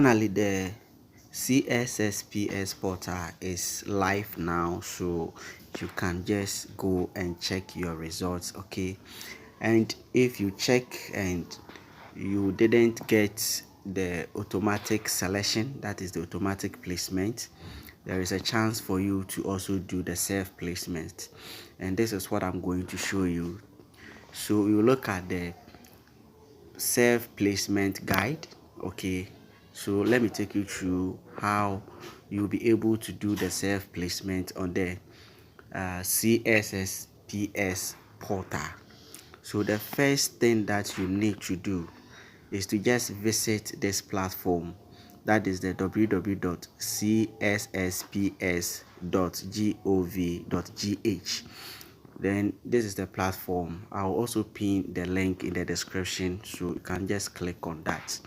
Finally, the CSSPS portal is live now, so you can just go and check your results. Okay, and if you check and you didn't get the automatic selection, that is the automatic placement, there is a chance for you to also do the self placement, and this is what I'm going to show you. So you look at the self placement guide. Okay, so let me take you through how you'll be able to do the self placement on the CSSPS portal. So the first thing that you need to do is to just visit this platform, that is the www.csSPS.gov.gh. Then this is the platform. I'll also pin the link in the description, so you can just click on that.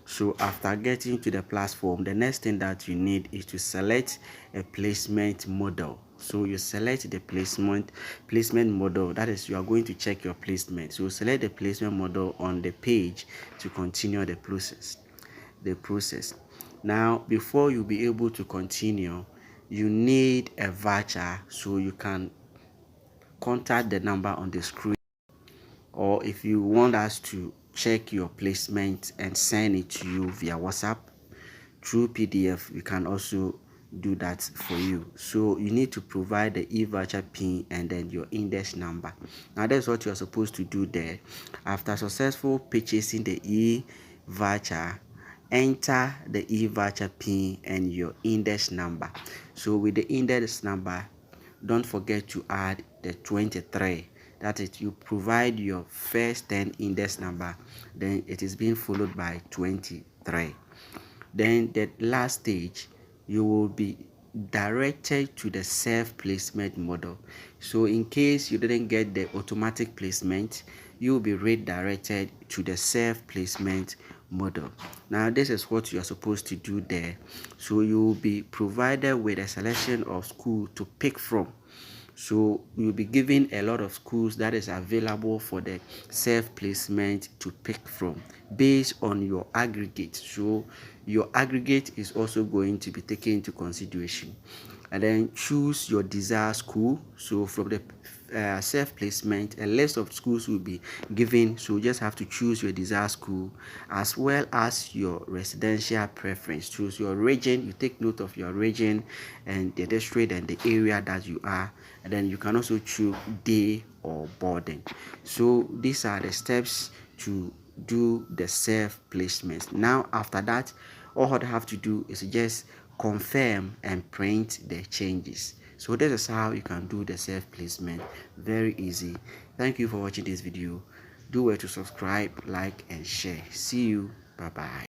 So after getting to the platform, the next thing that you need is to select a placement model. So you select the placement model, that is, you are going to check your placement. So select the placement model on the page to continue the process. Now, before you be able to continue, you need a voucher, so you can contact the number on the screen, or if you want us to check your placement and send it to you via WhatsApp through PDF, we can also do that for you. So you need to provide the e-voucher pin and then your index number. Now that's what you're supposed to do there. After successful purchasing the e-voucher, enter the e-voucher pin and your index number. So with the index number, don't forget to add the 23. That is, you provide your first 10 index number, then it is being followed by 23. Then the last stage, you will be directed to the self placement model. So in case you didn't get the automatic placement, you will be redirected to the self placement model. Now this is what you are supposed to do there. So you will be provided with a selection of school to pick from. So you'll be given a lot of schools that is available for the self-placement to pick from based on your aggregate. So your aggregate is also going to be taken into consideration. And then choose your desired school. So from the self-placement, a list of schools will be given, so you just have to choose your desired school as well as your residential preference. Choose your region, you take note of your region and the district and the area that you are, and then you can also choose day or boarding. So these are the steps to do the self placement. Now after that, all I have to do is just confirm and print the changes. So this is how you can do the self placement. Very easy. Thank you for watching this video. Do well to subscribe, like and share. See you. Bye bye.